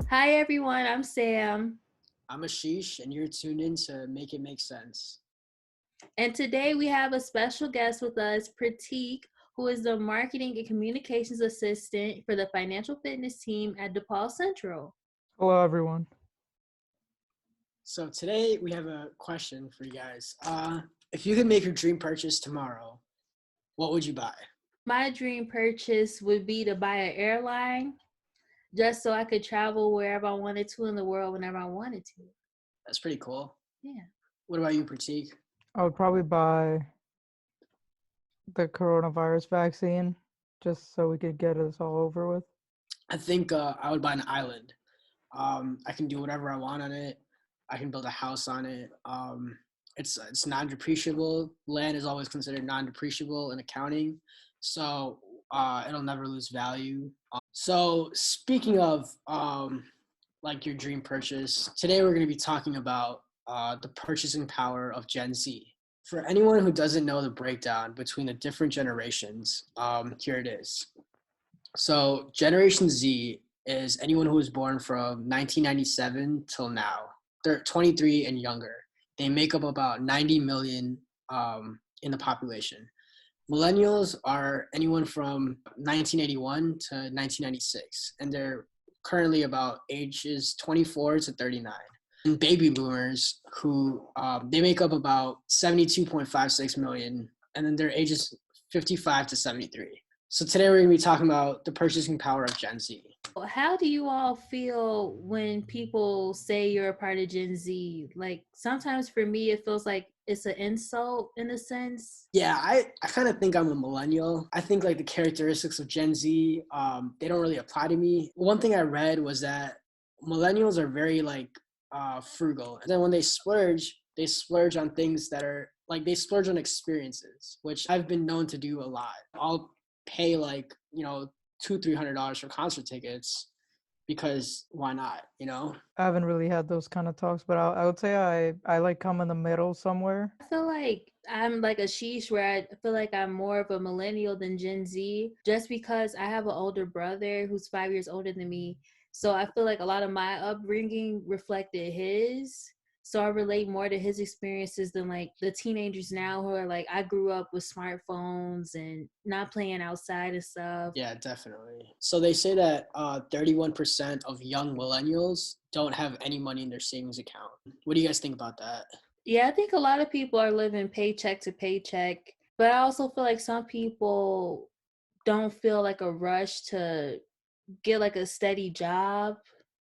Hi everyone, I'm Sam, I'm Ashish, and you're tuned in to Make It Make Sense. and today we have a special guest with us, Pratik, who is the marketing and communications assistant for the financial fitness team at DePaul Central. Hello, everyone. So today we have a question for you guys. If you could make your dream purchase tomorrow, what would you buy? My dream purchase would be to buy an airline just so I could travel wherever I wanted to in the world whenever I wanted to. That's pretty cool. Yeah. What about you, Pratik? I would probably buy the coronavirus vaccine just so we could get this all over with. I think I would buy an island. I can do whatever I want on it. I can build a house on it. It's non-depreciable. Land is always considered non-depreciable in accounting, so it'll never lose value. So speaking of like your dream purchase, today we're going to be talking about the purchasing power of Gen Z. For anyone who doesn't know the breakdown between the different generations, here it is. So Generation Z is anyone who was born from 1997 till now. They're 23 and younger. They make up about 90 million in the population. Millennials are anyone from 1981 to 1996, and they're currently about ages 24 to 39. And baby boomers, who they make up about 72.56 million, and then their ages 55 to 73. So today we're going to be talking about the purchasing power of Gen Z. How do you all feel when people say you're a part of Gen Z? Like sometimes for me, it feels like it's an insult in a sense. Yeah, I kind of think I'm a millennial. I think like the characteristics of Gen Z, they don't really apply to me. One thing I read was that millennials are very like frugal. And then when they splurge on things that are like they splurge on experiences, which I've been known to do a lot. I'll pay like, $200-$300 for concert tickets because why not, I haven't really had those kind of talks, but I would say I like come in the middle somewhere. I feel like I'm like a sheesh where I feel like I'm more of a millennial than Gen Z just because I have an older brother who's 5 years older than me. So I feel like a lot of my upbringing reflected his. So I relate more to his experiences than like the teenagers now who are like, I grew up with smartphones and not playing outside and stuff. Yeah, definitely. So they say that 31% of young millennials don't have any money in their savings account. What do you guys think about that? Yeah, I think a lot of people are living paycheck to paycheck, but I also feel like some people don't feel like a rush to get like a steady job.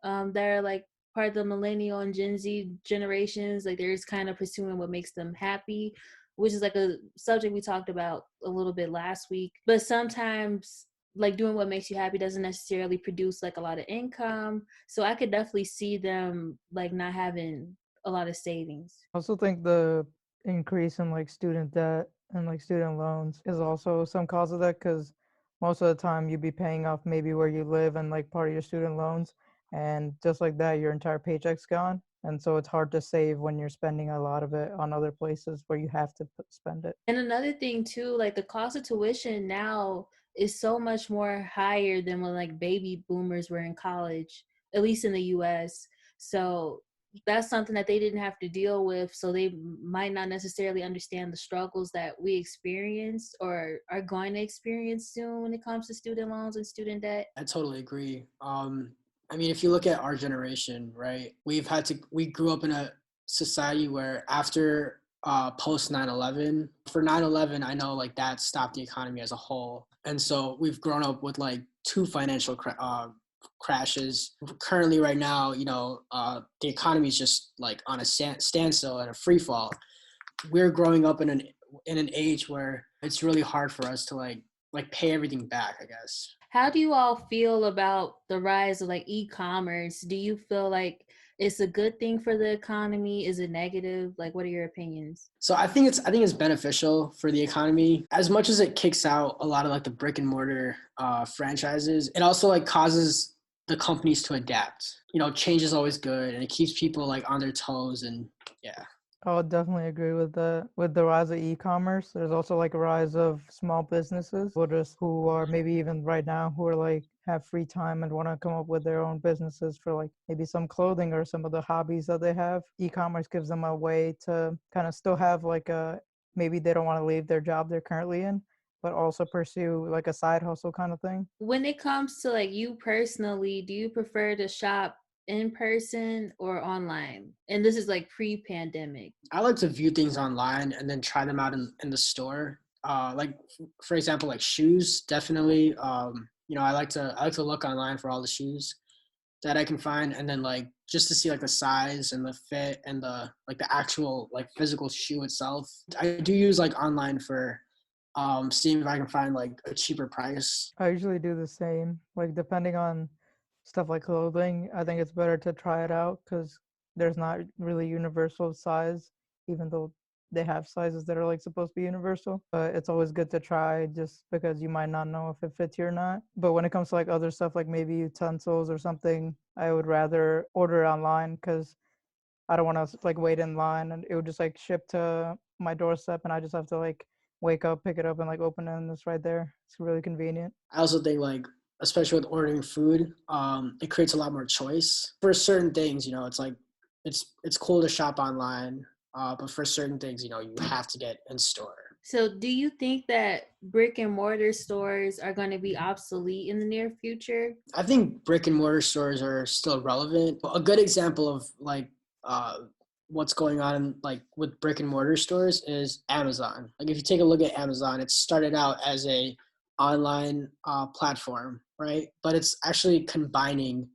They're like part of the millennial and Gen Z generations. Like they're just kind of pursuing what makes them happy, which is like a subject we talked about a little bit last week. But sometimes like doing what makes you happy doesn't necessarily produce like a lot of income. So I could definitely see them like not having a lot of savings. I also think the increase in like student debt and like student loans is also some cause of that because most of the time you'd be paying off maybe where you live and like part of your student loans, and just like that your entire paycheck's gone, and so it's hard to save when you're spending a lot of it on other places where you have to spend it. And another thing too, like the cost of tuition now is so much more higher than when like baby boomers were in college, at least in the US. So that's something that they didn't have to deal with. So they might not necessarily understand the struggles that we experienced or are going to experience soon when it comes to student loans and student debt. I totally agree. I mean, if you look at our generation, right, we grew up in a society where after post 9/11, for 9/11, I know like that stopped the economy as a whole. And so we've grown up with like two financial crashes. Currently right now, the economy is just like on a standstill and a free fall. We're growing up in an age where it's really hard for us to like pay everything back, I guess. How do you all feel about the rise of like e-commerce? Do you feel like it's a good thing for the economy? Is it negative? Like, what are your opinions? So I think it's beneficial for the economy. As much as it kicks out a lot of like the brick and mortar franchises, it also like causes the companies to adapt. Change is always good, and it keeps people like on their toes. And yeah. I would definitely agree with that. With the rise of e-commerce, there's also like a rise of small businesses, or just who are maybe even right now who are like have free time and want to come up with their own businesses for like maybe some clothing or some of the hobbies that they have. E-commerce gives them a way to kind of still have like a, maybe they don't want to leave their job they're currently in, but also pursue like a side hustle kind of thing. When it comes to like you personally, do you prefer to shop in person or online? And this is like pre-pandemic. I like to view things online and then try them out in the store. Like for example, like shoes, definitely. I like to look online for all the shoes that I can find, and then like just to see like the size and the fit and the like the actual like physical shoe itself. I do use like online for seeing if I can find like a cheaper price. I usually do the same. Like depending on stuff like clothing, I think it's better to try it out because there's not really universal size, even though they have sizes that are like supposed to be universal. But it's always good to try just because you might not know if it fits you or not. But when it comes to like other stuff, like maybe utensils or something, I would rather order it online because I don't want to like wait in line and it would just like ship to my doorstep and I just have to like wake up, pick it up, and like open it and it's right there. It's really convenient. I also think like especially with ordering food, it creates a lot more choice for certain things. It's like it's cool to shop online, but for certain things, you have to get in store. So, do you think that brick and mortar stores are going to be obsolete in the near future? I think brick and mortar stores are still relevant. A good example of like uh, what's going on like with brick and mortar stores is Amazon. Like if you take a look at Amazon, it started out as a online platform, right? But it's actually combining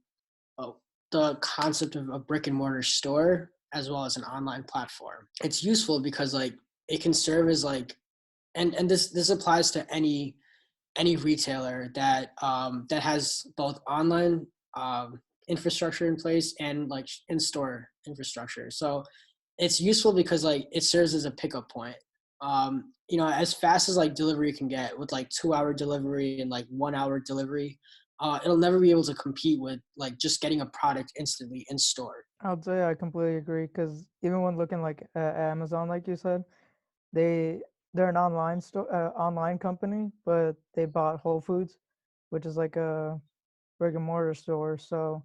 uh, the concept of a brick and mortar store as well as an online platform. It's useful because like it can serve as like, and this applies to any retailer that has both online infrastructure in place and like in store infrastructure. So it's useful because like it serves as a pickup point. As fast as like delivery can get with like 2 hour delivery and like 1 hour delivery, it'll never be able to compete with like just getting a product instantly in store. I'd say I completely agree because even when looking like at Amazon, like you said, they they're an online company, but they bought Whole Foods, which is like a brick and mortar store. So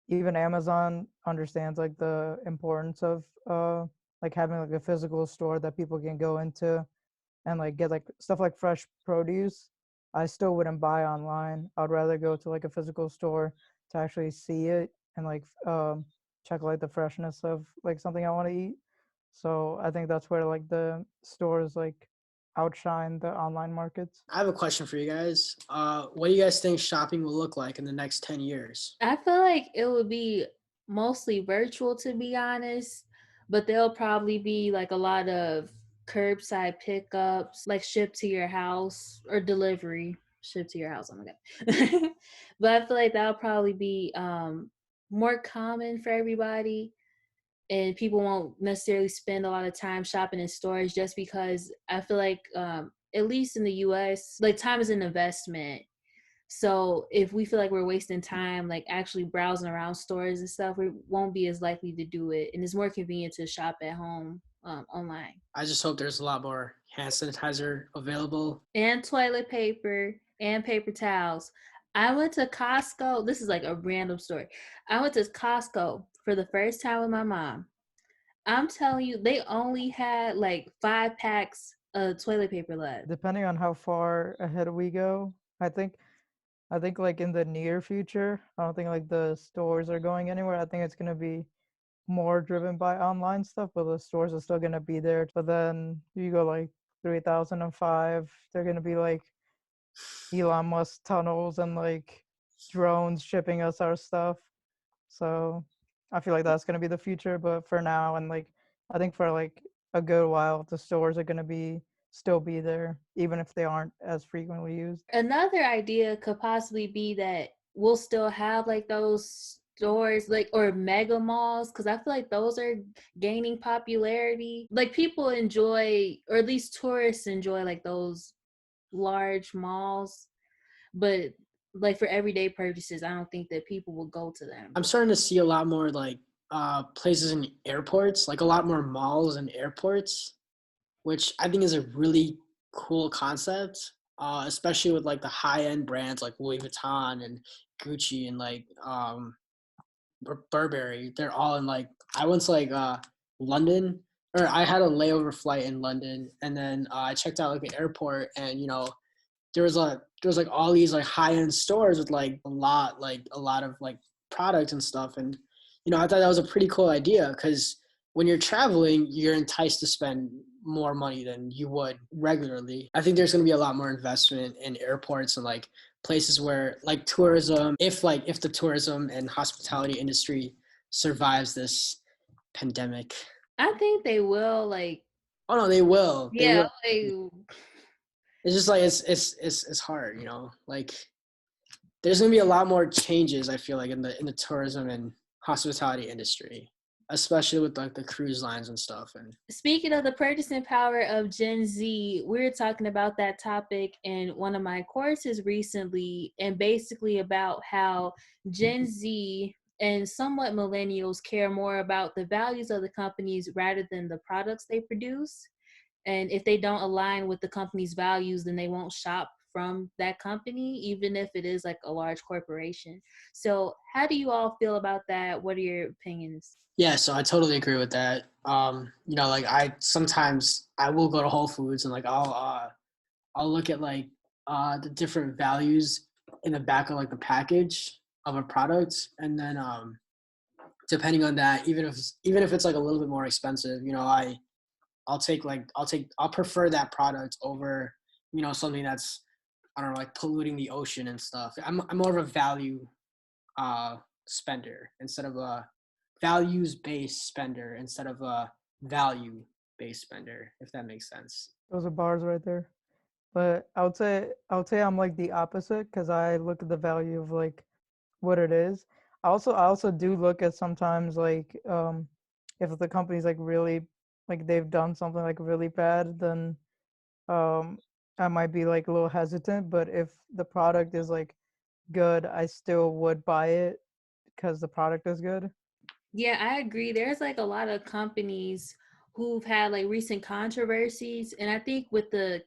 even Amazon understands like the importance of like having like a physical store that people can go into and like get like stuff like fresh produce. I still wouldn't buy online. I'd rather go to like a physical store to actually see it and like check like the freshness of like something I want to eat. So I think that's where like the stores like outshine the online markets. I have a question for you guys. What do you guys think shopping will look like in the next 10 years? I feel like it would be mostly virtual, to be honest, but there'll probably be like a lot of curbside pickups, like shipped to your house or delivery shipped to your house. Oh my god! But I feel like that'll probably be more common for everybody, and people won't necessarily spend a lot of time shopping in stores just because I feel like at least in the US, like time is an investment. So if we feel like we're wasting time, like actually browsing around stores and stuff, we won't be as likely to do it, and it's more convenient to shop at home online. I just hope there's a lot more hand sanitizer available. And toilet paper and paper towels. I went to Costco. This is like a random story. I went to Costco for the first time with my mom. I'm telling you, they only had like 5 packs of toilet paper left. Depending on how far ahead we go, I think I think like in the near future, I don't think like the stores are going anywhere. I think it's gonna be more driven by online stuff, but the stores are still gonna be there. But then you go like 3005, they're gonna be like Elon Musk tunnels and like drones shipping us our stuff. So I feel like that's gonna be the future. But for now, and like I think for like a good while, the stores are gonna be still be there, even if they aren't as frequently used. Another idea could possibly be that we'll still have like those stores like or mega malls, because I feel like those are gaining popularity. Like people enjoy, or at least tourists enjoy, like those large malls, but like for everyday purchases I don't think that people will go to them. I'm starting to see a lot more like places in airports, like a lot more malls and airports, which I think is a really cool concept, especially with like the high end brands like Louis Vuitton and Gucci and like Burberry. They're all in like I went to like London, or I had a layover flight in London, and then I checked out like the airport, and there was like all these like high end stores with like a lot of like products and stuff, and I thought that was a pretty cool idea because when you're traveling, you're enticed to spend more money than you would regularly. I think there's going to be a lot more investment in airports and like places where like tourism, if the tourism and hospitality industry survives this pandemic. I think they will, like, Oh no, they will. They yeah, will. like, It's just like it's hard, like there's gonna be a lot more changes. I feel like in the tourism and hospitality industry, especially with like the cruise lines and stuff. And speaking of the purchasing power of Gen Z, we were talking about that topic in one of my courses recently, and basically about how Gen Z and somewhat millennials care more about the values of the companies rather than the products they produce. And if they don't align with the company's values, then they won't shop from that company, even if it is like a large corporation. So how do you all feel about that? What are your opinions? yeah, so I totally agree with that. Like I sometimes I will go to Whole Foods and like I'll look at like the different values in the back of like the package of a product, and then depending on that, even if it's like a little bit more expensive, I'll prefer that product over something that's, I don't know, like polluting the ocean and stuff. I'm more of a value uh spender instead of a values based spender instead of a value based spender, if that makes sense. Those are bars right there. But I would say I'm like the opposite because I look at the value of like what it is. I also do look at sometimes like if the company's like really like they've done something like really bad, then um I might be like a little hesitant. But if the product is like good, I still would buy it because the product is good. Yeah, I agree. There's like a lot of companies who've had like recent controversies. And I think with the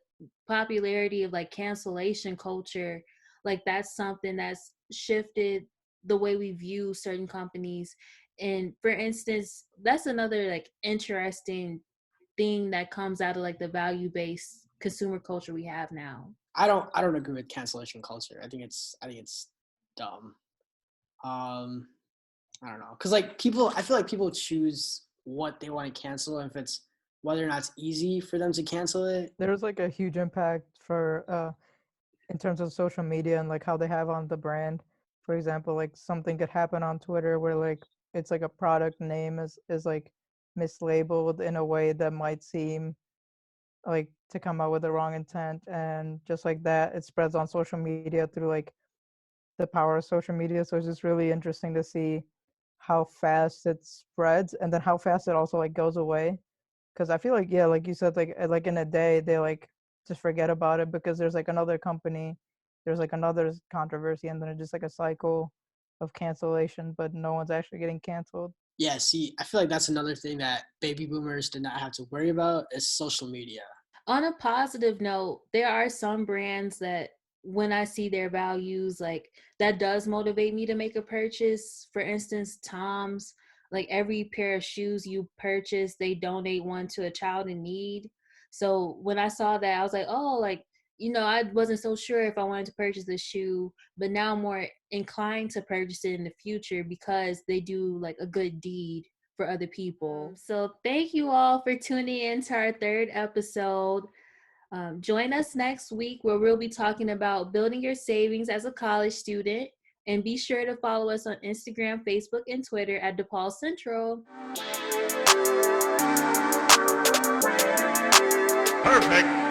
popularity of like cancellation culture, like that's something that's shifted the way we view certain companies. And for instance, that's another like interesting thing that comes out of like the value based consumer culture we have now. I don't agree with cancellation culture. I think it's dumb. um I don't know, because like I feel like people choose what they want to cancel, if it's whether or not it's easy for them to cancel it. There's like a huge impact for in terms of social media and like how they have on the brand. For example, like something could happen on Twitter where like it's like a product name is like mislabeled in a way that might seem like to come out with the wrong intent, and just like that it spreads on social media through like the power of social media. So it's just really interesting to see how fast it spreads and then how fast it also like goes away. Because I feel like, yeah, like you said, like in a day they like just forget about it because there's like another company, there's like another controversy, and then it's just like a cycle of cancellation, but no one's actually getting canceled. Yeah, see, I feel like that's another thing that baby boomers did not have to worry about is social media. On a positive note, there are some brands that when I see their values, like that does motivate me to make a purchase. For instance, Tom's, like every pair of shoes you purchase, they donate one to a child in need. So when I saw that, I was like, oh, like, I wasn't so sure if I wanted to purchase a shoe, but now I'm more inclined to purchase it in the future because they do like a good deed for other people. So thank you all for tuning in to our third episode. Join us next week where we'll be talking about building your savings as a college student. And be sure to follow us on Instagram, Facebook, and Twitter at DePaul Central. Perfect.